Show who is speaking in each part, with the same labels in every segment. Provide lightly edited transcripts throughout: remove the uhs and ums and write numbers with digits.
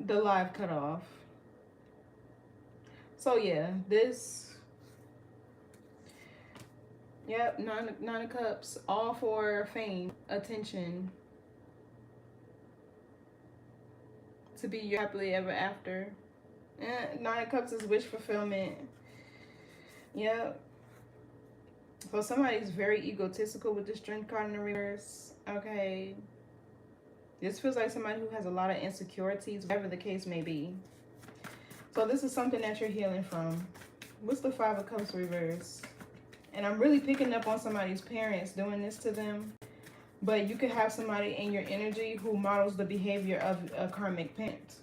Speaker 1: the live cut off. So yeah, this, yep, nine of cups, all for fame, attention, to be your happily ever after. Nine of cups is wish fulfillment. Yep. So somebody's very egotistical with the strength card in the reverse. Okay. This feels like somebody who has a lot of insecurities, whatever the case may be. So this is something that you're healing from. What's the Five of Cups reverse? And I'm really picking up on somebody's parents doing this to them. But you could have somebody in your energy who models the behavior of a karmic parent.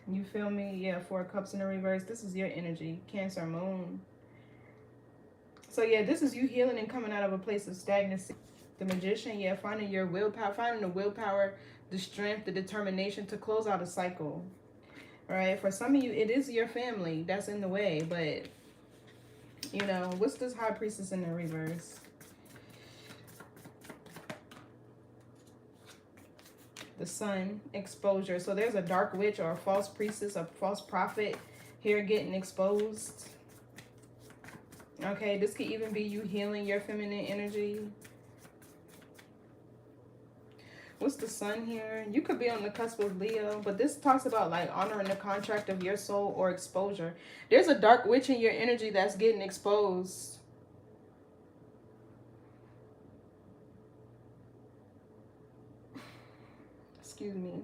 Speaker 1: You feel me? Yeah, Four of Cups in the reverse. This is your energy. Cancer moon. So yeah, this is you healing and coming out of a place of stagnancy. The Magician, yeah, finding your willpower, finding the willpower, the strength, the determination to close out a cycle. All right, for some of you, it is your family that's in the way, but, you know, what's this High Priestess in the reverse? The Sun, exposure. So there's a dark witch or a false priestess, a false prophet here getting exposed. Okay, this could even be you healing your feminine energy. What's the Sun here? You could be on the cusp of Leo, but this talks about like honoring the contract of your soul or exposure. There's a dark witch in your energy that's getting exposed. Excuse me.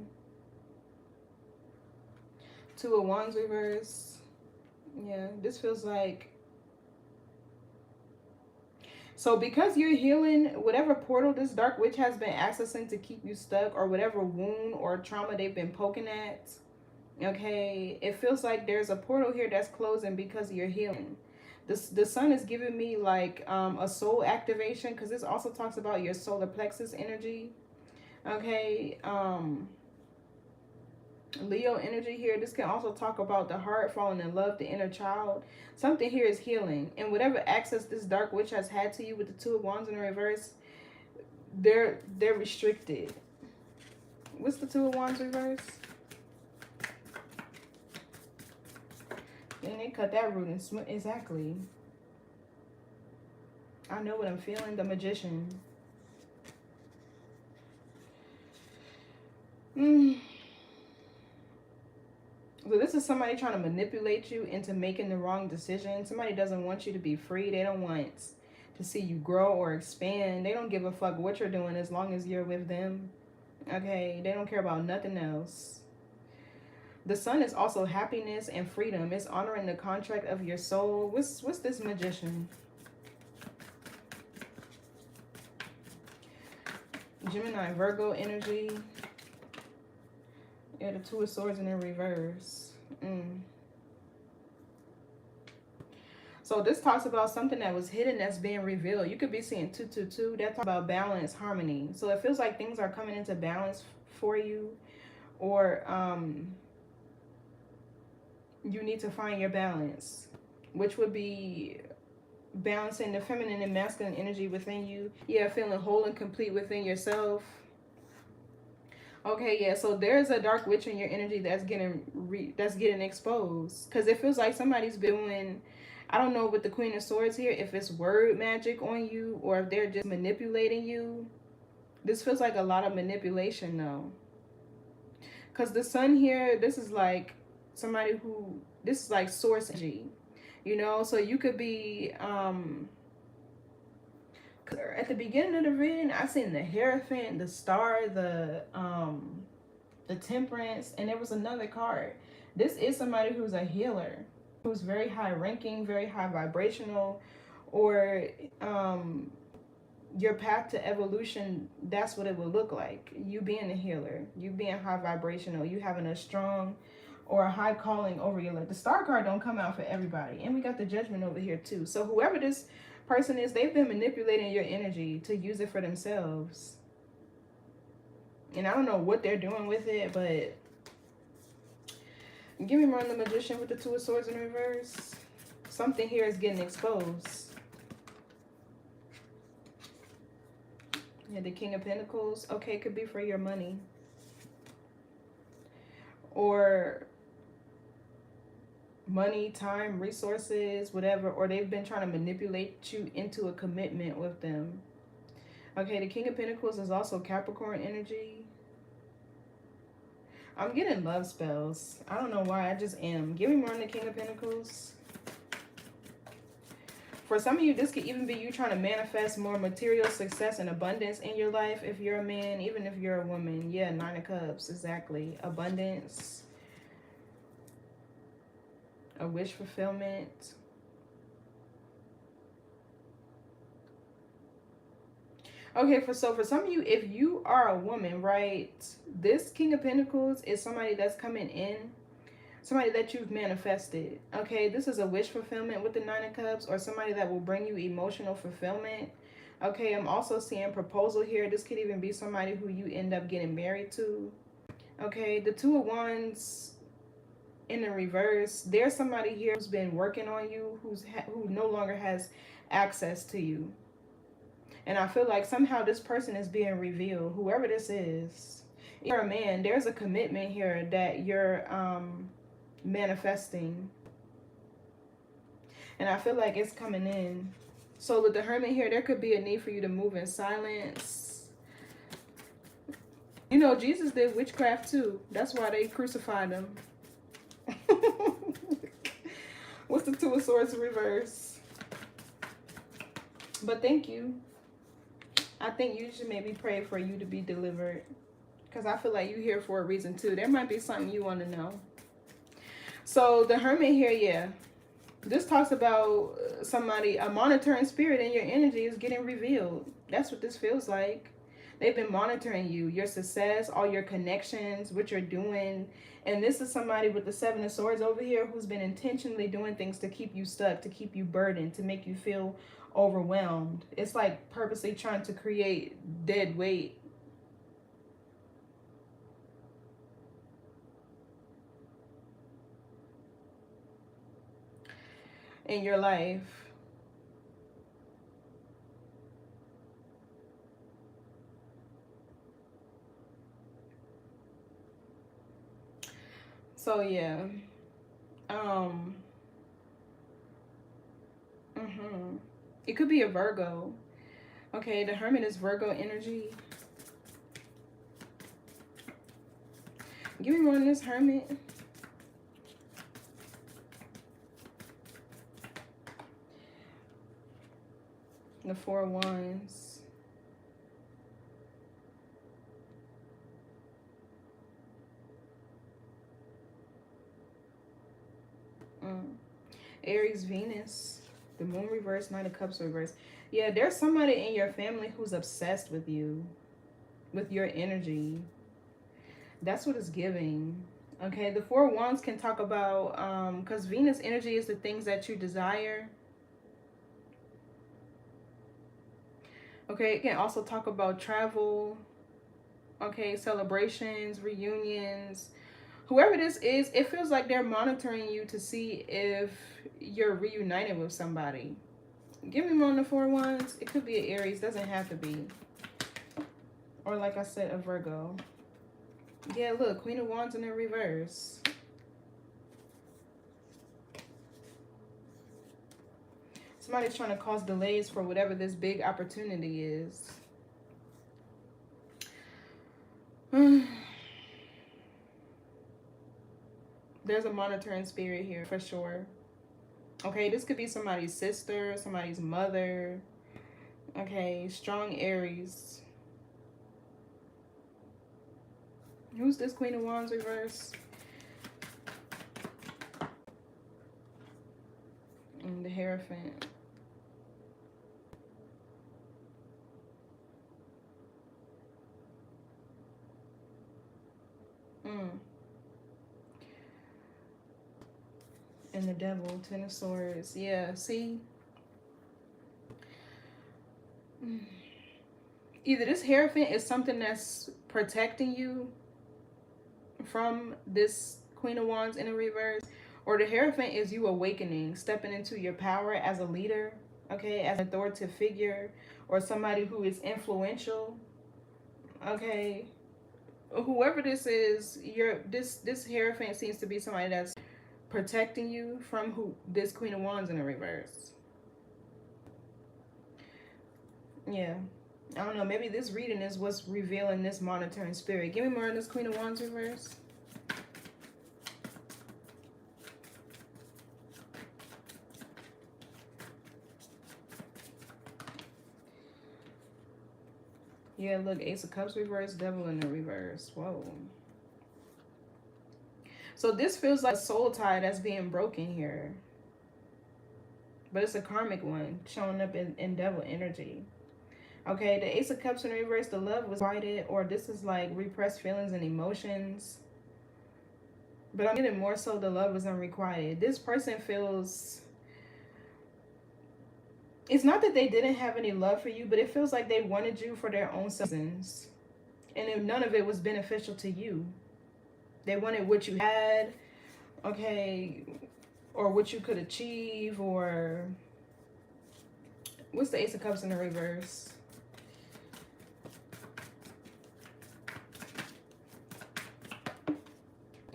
Speaker 1: Two of Wands reverse. Yeah, this feels like, so because you're healing whatever portal this dark witch has been accessing to keep you stuck, or whatever wound or trauma they've been poking at, okay, it feels like there's a portal here that's closing because you're healing. The Sun is giving me like a soul activation, because this also talks about your solar plexus energy. Okay, Leo energy here. This can also talk about the heart, falling in love, the inner child. Something here is healing. And whatever access this dark witch has had to you with the Two of Wands in the reverse, they're restricted. What's the Two of Wands reverse? And they cut that root and swim. Exactly. I know what I'm feeling. The Magician. So this is somebody trying to manipulate you into making the wrong decision. Somebody doesn't want you to be free. They don't want to see you grow or expand. They don't give a fuck what you're doing as long as you're with them. Okay, they don't care about nothing else. The Sun is also happiness and freedom. It's honoring the contract of your soul. What's this Magician? Gemini, Virgo energy. Yeah, the Two of Swords in the reverse. So this talks about something that was hidden that's being revealed. You could be seeing 222. That talks about balance, harmony. So it feels like things are coming into balance for you, or you need to find your balance, which would be balancing the feminine and masculine energy within you. Yeah, feeling whole and complete within yourself. Okay, yeah, so there's a dark witch in your energy that's getting exposed, because it feels like somebody's doing, I don't know, with the Queen of Swords here, if it's word magic on you or if they're just manipulating you. This feels like a lot of manipulation though, because the Sun here, this is like somebody who, this is like source energy, you know. So you could be at the beginning of the reading, I seen the Hierophant, the Star, the Temperance, and there was another card. This is somebody who's a healer, who's very high ranking, very high vibrational, or your path to evolution, that's what it would look like. You being a healer, you being high vibrational, you having a strong or a high calling over your life. The Star card don't come out for everybody. And we got the Judgment over here too. So whoever this person is, they've been manipulating your energy to use it for themselves. And I don't know what they're doing with it, but give me more on the Magician with the Two of Swords in reverse. Something here is getting exposed. Yeah, the King of Pentacles. Okay, it could be for your money. or money, time, resources, whatever, or they've been trying to manipulate you into a commitment with them. Okay, the King of Pentacles is also Capricorn energy. I'm getting love spells. I don't know why, I just am. Give me more on the King of Pentacles. For some of you, this could even be you trying to manifest more material success and abundance in your life. If you're a man, even if you're a woman. Yeah, Nine of Cups, exactly. Abundance. A wish fulfillment. Okay, for some of you, if you are a woman, right, this King of Pentacles is somebody that's coming in, somebody that you've manifested. Okay, this is a wish fulfillment with the Nine of Cups, or somebody that will bring you emotional fulfillment. Okay, I'm also seeing proposal here. This could even be somebody who you end up getting married to. Okay, the Two of Wands in the reverse, there's somebody here who's been working on you, who no longer has access to you. And I feel like somehow this person is being revealed, whoever this is. If you're a man, there's a commitment here that you're manifesting. And I feel like it's coming in. So with the Hermit here, there could be a need for you to move in silence. You know, Jesus did witchcraft too. That's why they crucified him. What's the Two of Swords in reverse? But thank you. I think you should maybe pray for you to be delivered. Because I feel like you're here for a reason too. There might be something you want to know. So the Hermit here, yeah. This talks about somebody, a monitoring spirit in your energy is getting revealed. That's what this feels like. They've been monitoring you, your success, all your connections, what you're doing. And this is somebody with the Seven of Swords over here who's been intentionally doing things to keep you stuck, to keep you burdened, to make you feel overwhelmed. It's like purposely trying to create dead weight. In your life. So yeah. It could be a Virgo. Okay, the Hermit is Virgo energy. Give me more on this Hermit. The Four of Wands. Aries, Venus. The Moon reverse, Nine of Cups reverse. Yeah, there's somebody in your family who's obsessed with you, with your energy. That's what it's giving. Okay, the Four of Wands can talk about, because Venus energy is the things that you desire. Okay, it can also talk about travel. Okay, celebrations, reunions. Whoever this is, it feels like they're monitoring you to see if you're reunited with somebody. Give me more on the Four of Wands. It could be an Aries, doesn't have to be. Or like I said, a Virgo. Yeah, look, Queen of Wands in the reverse. Somebody's trying to cause delays for whatever this big opportunity is. There's a monitoring spirit here for sure. Okay, this could be somebody's sister, somebody's mother. Okay, strong Aries. Who's this Queen of Wands reverse? And the Hierophant. And the Devil, Ten of Swords. Yeah, see? Either this Hierophant is something that's protecting you from this Queen of Wands in the reverse, or the Hierophant is you awakening, stepping into your power as a leader, okay, as an authoritative figure, or somebody who is influential, okay, whoever this is, this Hierophant seems to be somebody that's protecting you from this Queen of Wands in the reverse. Yeah. I don't know, maybe this reading is what's revealing this monitoring spirit. Give me more on this Queen of Wands reverse. Yeah, look, Ace of Cups reverse, Devil in the reverse. Whoa. So this feels like a soul tie that's being broken here. But it's a karmic one showing up in Devil energy. Okay, the Ace of Cups in reverse, the love was guided, or this is like repressed feelings and emotions. But I'm getting more so the love was unrequited. This person feels... It's not that they didn't have any love for you, but it feels like they wanted you for their own reasons. And if none of it was beneficial to you. They wanted what you had, okay, or what you could achieve, or... What's the Ace of Cups in the reverse?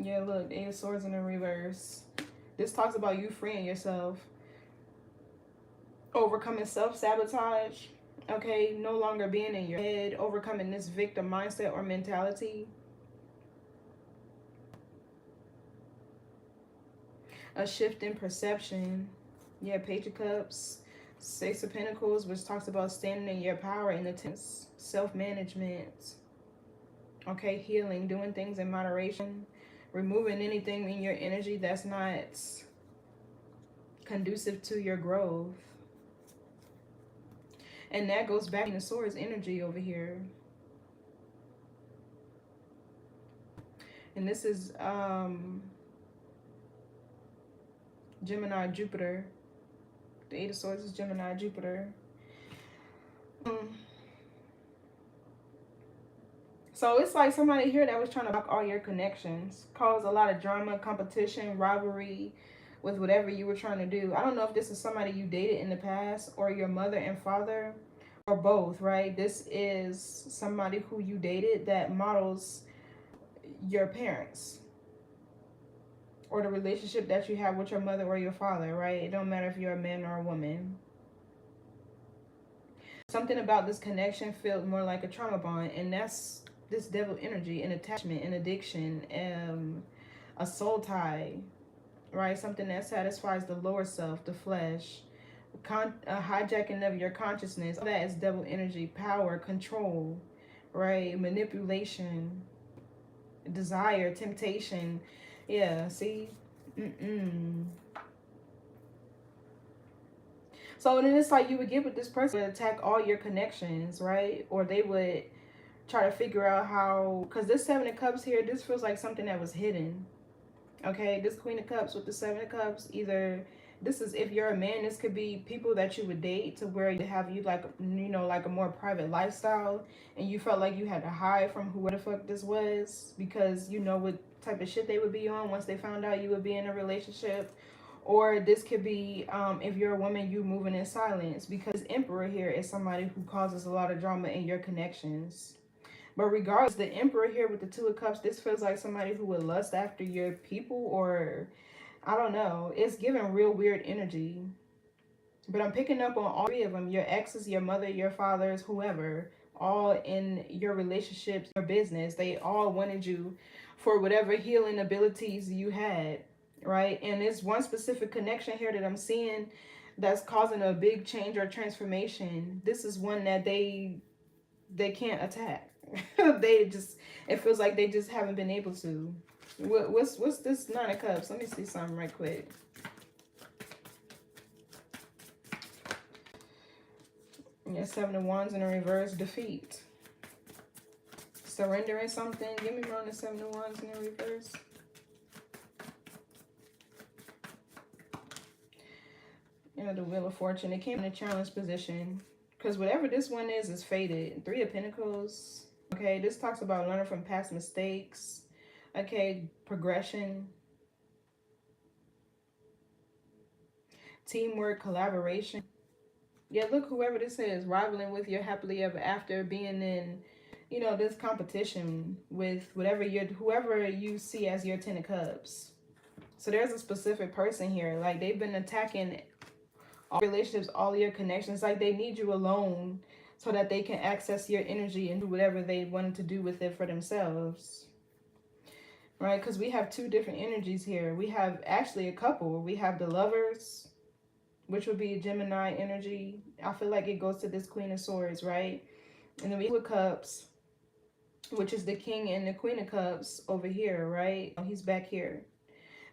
Speaker 1: Yeah, look, Eight of Swords in the reverse. This talks about you freeing yourself. Overcoming self-sabotage. Okay, no longer being in your head. Overcoming this victim mindset or mentality. A shift in perception. Yeah, Page of Cups. Six of Pentacles, which talks about standing in your power and the self-management. Okay, healing, doing things in moderation. Removing anything in your energy that's not conducive to your growth. And that goes back in the Swords energy over here. And this is Gemini, Jupiter. The Eight of Swords is Gemini, Jupiter. So it's like somebody here that was trying to block all your connections. Cause a lot of drama, competition, rivalry with whatever you were trying to do. I don't know if this is somebody you dated in the past or your mother and father or both, right? This is somebody who you dated that models your parents or the relationship that you have with your mother or your father, right? It don't matter if you're a man or a woman. Something about this connection felt more like a trauma bond, and that's this devil energy, an attachment, an addiction, a soul tie, right? Something that satisfies the lower self, the flesh, a hijacking of your consciousness. All that is devil energy, power, control, right? Manipulation, desire, temptation. Yeah, see? So then it's like you would get with this person, attack all your connections, right? Or they would try to figure out how, because this Seven of Cups here, this feels like something that was hidden. Okay, this Queen of Cups with the Seven of Cups, either this is, if you're a man, this could be people that you would date to where you have you like, you know, like a more private lifestyle, and you felt like you had to hide from whoever the fuck this was because you know what type of shit they would be on once they found out you would be in a relationship. Or this could be, if you're a woman, you moving in silence, because Emperor here is somebody who causes a lot of drama in your connections. But regardless, the Emperor here with the Two of Cups, this feels like somebody who would lust after your people, or I don't know. It's giving real weird energy. But I'm picking up on all three of them. Your exes, your mother, your fathers, whoever, all in your relationships, your business. They all wanted you for whatever healing abilities you had, right? And it's one specific connection here that I'm seeing that's causing a big change or transformation. This is one that they can't attack. They just, it feels like they just haven't been able to. What's this Nine of Cups? Let me see something right quick. Yeah, Seven of Wands in a reverse, defeat. Surrendering something. Give me more on the Seven of Wands in the reverse. Yeah, the Wheel of Fortune. It came in a challenge position. Because whatever this one is fated. Three of Pentacles. Okay, this talks about learning from past mistakes. Okay, progression. Teamwork, collaboration. Yeah, look, whoever this is, rivaling with your happily ever after, being in you know, this competition with whoever you see as your Ten of Cups. So there's a specific person here, like they've been attacking all relationships, all your connections, like they need you alone so that they can access your energy and do whatever they wanted to do with it for themselves. Right? Because we have two different energies here. We have actually a couple. We have the Lovers, which would be Gemini energy. I feel like it goes to this Queen of Swords, right? And then we have Cups, which is the King and the Queen of Cups over here, right? He's back here.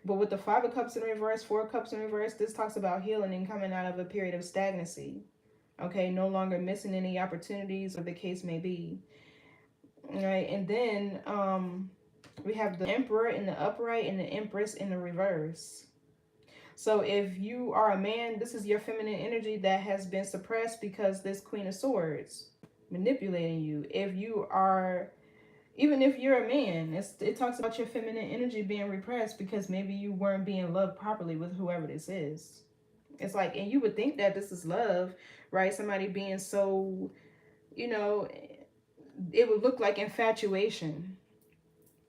Speaker 1: But with the Five of Cups in reverse, Four of Cups in reverse, this talks about healing and coming out of a period of stagnancy. Okay, no longer missing any opportunities, or the case may be. All right, and then we have the Emperor in the upright and the Empress in the reverse. So if you are a man, this is your feminine energy that has been suppressed because this Queen of Swords manipulating you. If you are, even if you're a man, it talks about your feminine energy being repressed because maybe you weren't being loved properly with whoever this is. It's like, and you would think that this is love, right? Somebody being so, you know, it would look like infatuation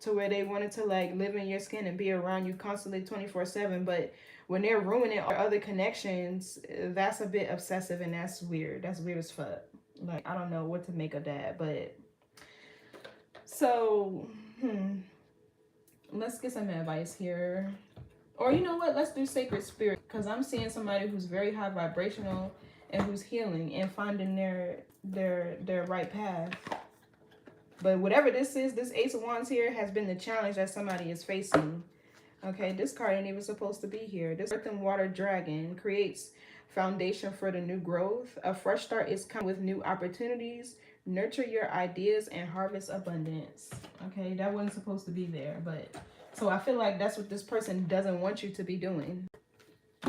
Speaker 1: to where they wanted to like live in your skin and be around you constantly 24/7. But when they're ruining our other connections, that's a bit obsessive and that's weird. That's weird as fuck. Like, I don't know what to make of that, but so, let's get some advice here. Or you know what? Let's do Sacred Spirit, because I'm seeing somebody who's very high vibrational and who's healing and finding their right path. But whatever this is, this Ace of Wands here has been the challenge that somebody is facing. Okay, this card ain't even supposed to be here. This Earth and Water Dragon creates foundation for the new growth. A fresh start is coming with new opportunities. Nurture your ideas and harvest abundance. Okay, that wasn't supposed to be there, but so I feel like that's what this person doesn't want you to be doing,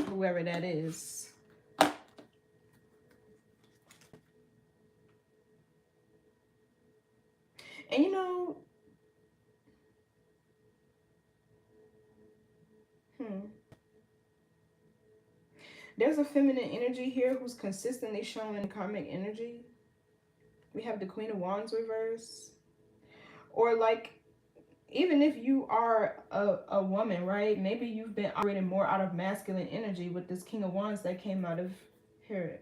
Speaker 1: whoever that is. And you know, there's a feminine energy here who's consistently showing karmic energy. We have the Queen of Wands reverse. Or like, even if you are a woman, right? Maybe you've been operating more out of masculine energy with this King of Wands that came out of here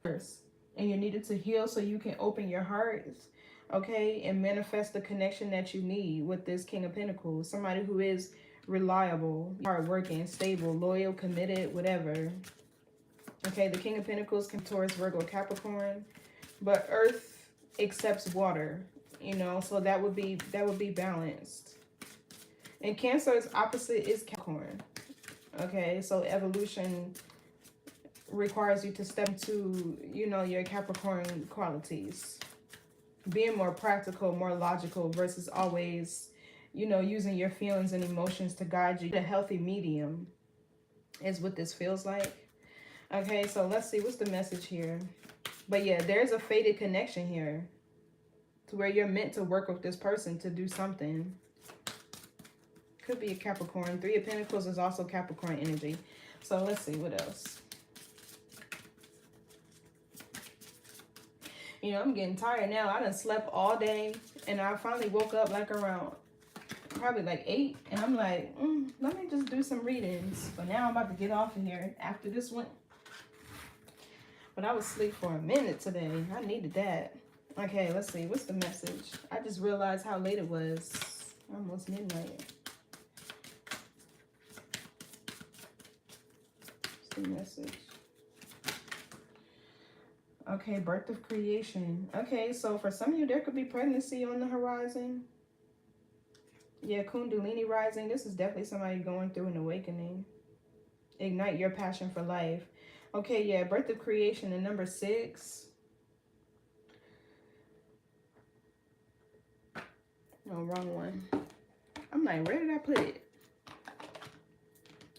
Speaker 1: first. And you needed to heal so you can open your heart, okay? And manifest the connection that you need with this King of Pentacles. Somebody who is reliable, hardworking, stable, loyal, committed, whatever. Okay, the King of Pentacles can Taurus, Virgo, Capricorn. But Earth accepts water, you know, so that would be balanced. And Cancer's opposite is Capricorn. Okay, so evolution requires you to step into, you know, your Capricorn qualities. Being more practical, more logical versus always, you know, using your feelings and emotions to guide you. A healthy medium is what this feels like. Okay, so let's see, what's the message here? But yeah, there's a fated connection here to where you're meant to work with this person to do something. Could be a Capricorn. Three of Pentacles is also Capricorn energy. So let's see, what else? You know, I'm getting tired now. I done slept all day and I finally woke up like around probably like 8. And I'm like, let me just do some readings. But now I'm about to get off of here after this one. But I was asleep for a minute today. I needed that. Okay, let's see. What's the message? I just realized how late it was. Almost midnight. What's the message? Okay, birth of creation. Okay, so for some of you, there could be pregnancy on the horizon. Yeah, Kundalini rising. This is definitely somebody going through an awakening. Ignite your passion for life. Okay, yeah, birth of creation and number 6. No, wrong one. I'm like, where did I put it?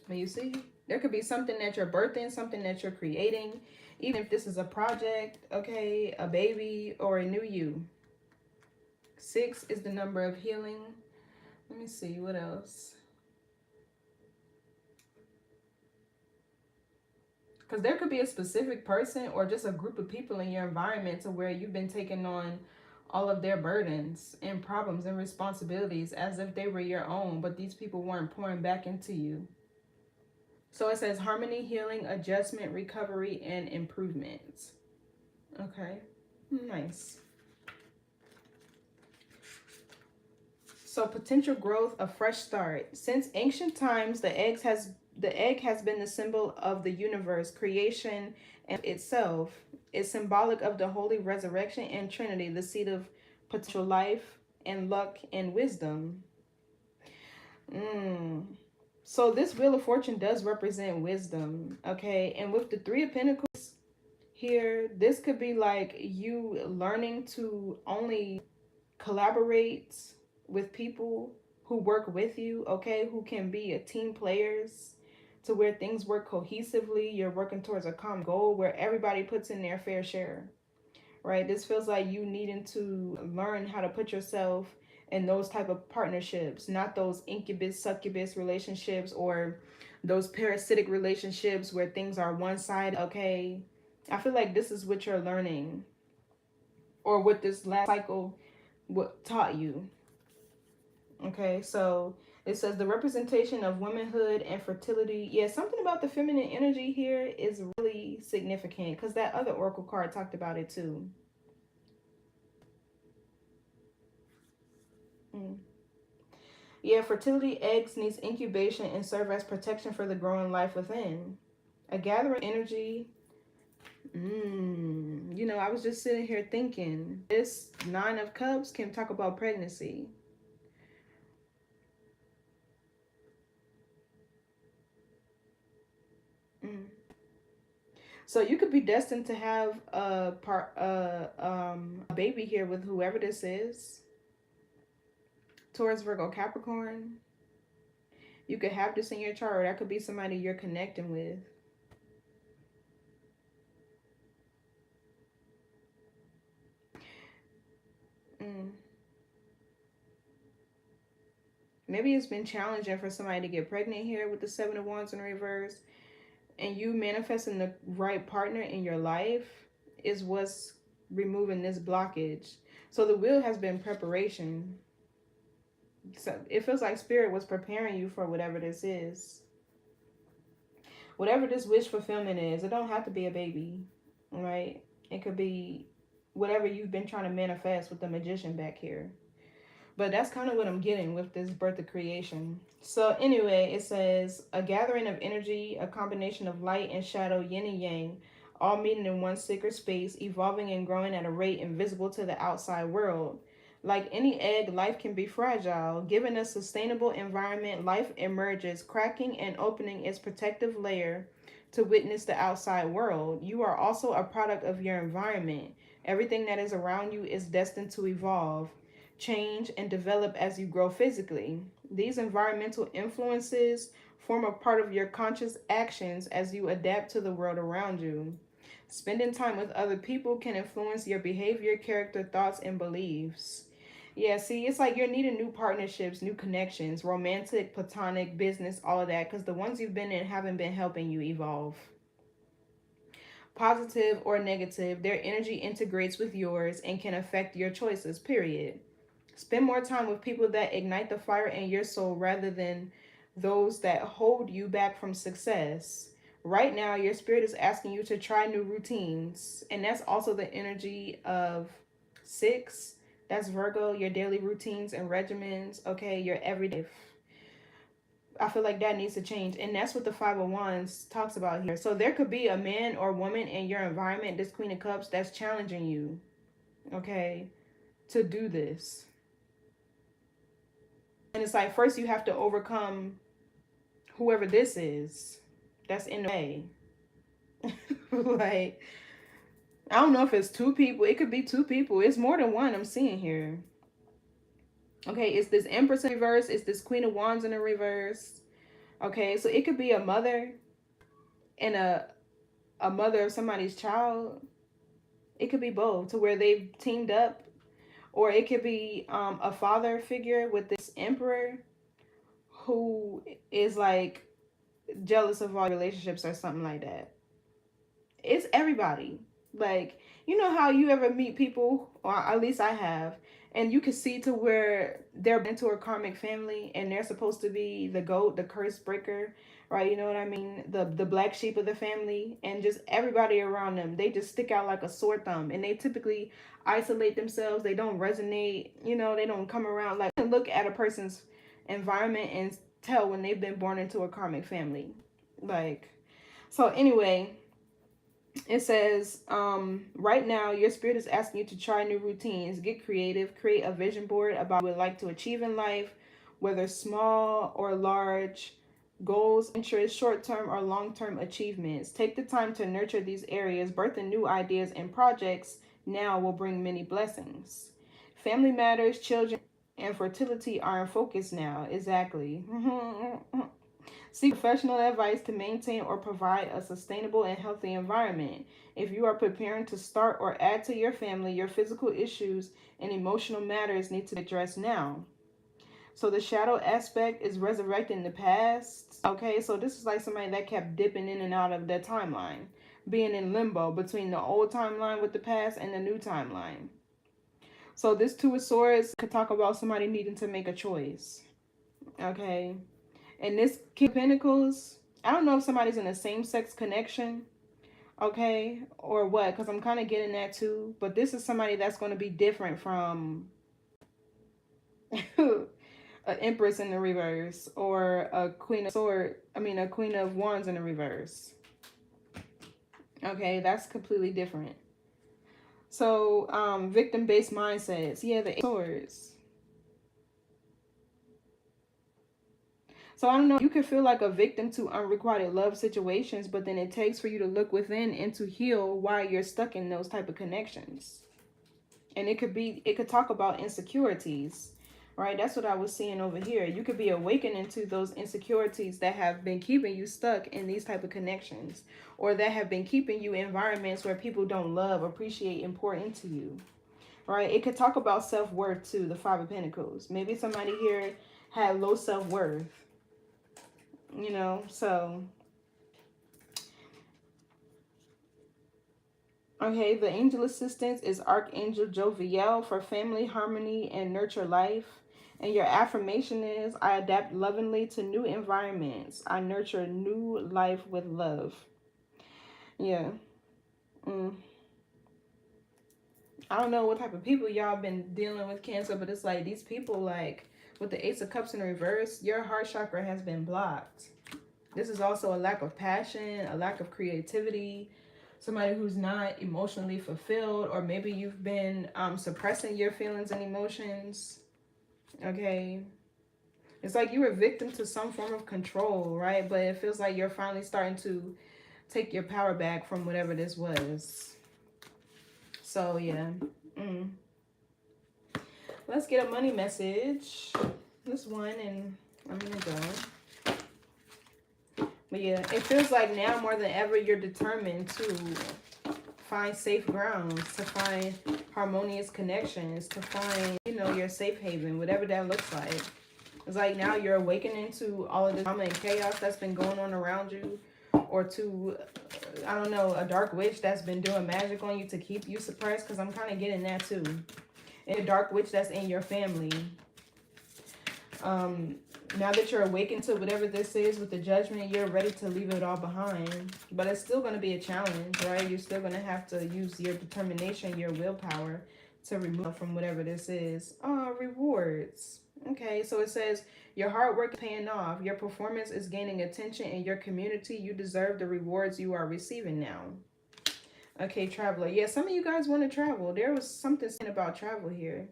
Speaker 1: But you see, there could be something that you're birthing, something that you're creating, even if this is a project, okay, a baby, or a new you. 6 is the number of healing. Let me see, what else? Because there could be a specific person or just a group of people in your environment to where you've been taking on all of their burdens and problems and responsibilities as if they were your own, but these people weren't pouring back into you. So it says harmony, healing, adjustment, recovery, and improvement. Okay, nice. So potential growth, a fresh start. Since ancient times, the egg has been the symbol of the universe, creation, and itself. It's symbolic of the holy resurrection and Trinity, the seed of potential life and luck and wisdom. So this Wheel of Fortune does represent wisdom, okay? And with the Three of Pentacles here, this could be like you learning to only collaborate with people who work with you, okay, who can be a team players to where things work cohesively. You're working towards a common goal where everybody puts in their fair share, right? This feels like you needing to learn how to put yourself in those type of partnerships, not those incubus succubus relationships or those parasitic relationships where things are one side, okay? I feel like this is what you're learning, or what this last cycle what taught you. Okay, so it says the representation of womanhood and fertility. Yeah, something about the feminine energy here is really significant because that other oracle card talked about it too. Mm. Yeah, fertility eggs needs incubation and serve as protection for the growing life within. A gathering energy. You know, I was just sitting here thinking this Nine of Cups can talk about pregnancy. Mm. So you could be destined to have a baby here with whoever this is. Taurus, Virgo, Capricorn. You could have this in your chart, or that could be somebody you're connecting with. Mm. Maybe it's been challenging for somebody to get pregnant here with the Seven of Wands in reverse, and you manifesting the right partner in your life is what's removing this blockage. So the wheel has been preparation. So it feels like spirit was preparing you for whatever this is. Whatever this wish fulfillment is, it don't have to be a baby, right? It could be whatever you've been trying to manifest with the magician back here. But that's kind of what I'm getting with this birth of creation. So anyway, it says a gathering of energy, a combination of light and shadow, yin and yang, all meeting in one sacred space, evolving and growing at a rate invisible to the outside world. Like any egg, life can be fragile. Given a sustainable environment, life emerges, cracking and opening its protective layer to witness the outside world. You are also a product of your environment. Everything that is around you is destined to evolve, change, and develop as you grow physically. These environmental influences form a part of your conscious actions as you adapt to the world around you. Spending time with other people can influence your behavior, character, thoughts, and beliefs. Yeah, see, it's like you're needing new partnerships, new connections, romantic, platonic, business, all of that, because the ones you've been in haven't been helping you evolve. Positive or negative, their energy integrates with yours and can affect your choices, period. Spend more time with people that ignite the fire in your soul rather than those that hold you back from success. Right now, your spirit is asking you to try new routines. And that's also the energy of 6. That's Virgo, your daily routines and regimens, okay, your everyday. I feel like that needs to change. And that's what the Five of Wands talks about here. So there could be a man or woman in your environment, this Queen of Cups, that's challenging you, okay, to do this. And it's like first you have to overcome whoever this is that's in the way. Like, I don't know if it's two people. It could be two people. It's more than one I'm seeing here. Okay, it's this Empress in reverse. It's this Queen of Wands in the reverse. Okay, so it could be a mother and a mother of somebody's child. It could be both, to where they've teamed up. Or it could be a father figure with this emperor who is like jealous of all relationships or something like that. It's everybody. Like, you know how you ever meet people, or at least I have, and you can see to where they're into a karmic family and they're supposed to be the goat, the curse breaker, right? You know what I mean? The black sheep of the family, and just everybody around them, they just stick out like a sore thumb, and they typically isolate themselves. They don't resonate, you know, they don't come around. Like, you can look at a person's environment and tell when they've been born into a karmic family. Like, so anyway, it says, right now, your spirit is asking you to try new routines, get creative, create a vision board about what you would like to achieve in life, whether small or large, goals, interests, short-term or long-term achievements. Take the time to nurture these areas, birthing new ideas and projects now will bring many blessings. Family matters, children, and fertility are in focus now. Exactly. Seek professional advice to maintain or provide a sustainable and healthy environment. If you are preparing to start or add to your family, your physical issues and emotional matters need to be addressed now. So the shadow aspect is resurrecting the past. Okay, so this is like somebody that kept dipping in and out of their timeline, being in limbo between the old timeline with the past and the new timeline. So this Two of Swords could talk about somebody needing to make a choice. Okay. And this King of Pentacles, I don't know if somebody's in a same-sex connection, okay, or what, because I'm kind of getting that too. But this is somebody that's going to be different from an Empress in the reverse, or a Queen of a Queen of Wands in the reverse. Okay, that's completely different. So, victim-based mindsets. Yeah, the Swords. So I don't know, you can feel like a victim to unrequited love situations, but then it takes for you to look within and to heal why you're stuck in those type of connections. And it could talk about insecurities, right? That's what I was seeing over here. You could be awakening to those insecurities that have been keeping you stuck in these type of connections, or that have been keeping you in environments where people don't love, appreciate, and pour into you, right? It could talk about self-worth too, the Five of Pentacles. Maybe somebody here had low self-worth. You know, so, okay, the angel assistance is Archangel Joviel for family harmony and nurture life. And your affirmation is, I adapt lovingly to new environments. I nurture new life with love. Yeah. I don't know what type of people y'all been dealing with, Cancer, but it's like these people, like, with the Ace of Cups in reverse, your heart chakra has been blocked. This is also a lack of passion, a lack of creativity, somebody who's not emotionally fulfilled, or maybe you've been suppressing your feelings and emotions, okay? It's like you were victim to some form of control, right? But it feels like you're finally starting to take your power back from whatever this was. So, yeah. Let's get a money message. This one, and I'm going to go. But yeah, it feels like now more than ever you're determined to find safe grounds, to find harmonious connections, to find, you know, your safe haven, whatever that looks like. It's like now you're awakening to all of this drama and chaos that's been going on around you, or to, I don't know, a dark witch that's been doing magic on you to keep you suppressed, because I'm kind of getting that too. And a dark witch that's in your family. Now that you're awakened to whatever this is with the judgment, you're ready to leave it all behind. But it's still going to be a challenge, right? You're still going to have to use your determination, your willpower to remove from whatever this is. Rewards. Okay, so it says your hard work is paying off. Your performance is gaining attention in your community. You deserve the rewards you are receiving now. Okay, traveler. Yeah, some of you guys want to travel. There was something about travel here.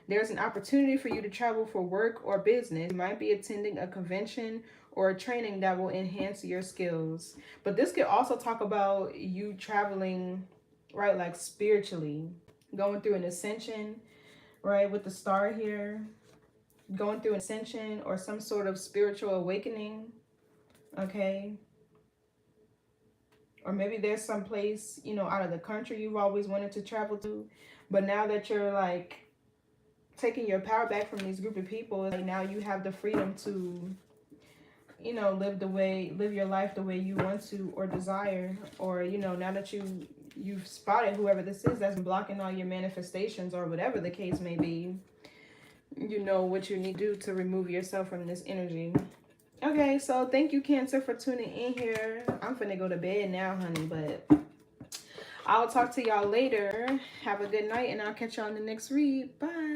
Speaker 1: There's an opportunity for you to travel for work or business. You might be attending a convention or a training that will enhance your skills. But this could also talk about you traveling, right, like spiritually. Going through an ascension, right, with the star here. Going through an ascension or some sort of spiritual awakening, okay? Or maybe there's some place, you know, out of the country you've always wanted to travel to. But now that you're, like, taking your power back from these group of people, like now you have the freedom to you know, live your life the way you want to or desire. Or, you know, now that you've spotted whoever this is that's blocking all your manifestations or whatever the case may be, you know what you need to do to remove yourself from this energy. Okay, so thank you, Cancer, for tuning in here. I'm finna go to bed now, honey, but I'll talk to y'all later. Have a good night, and I'll catch y'all in the next read. Bye.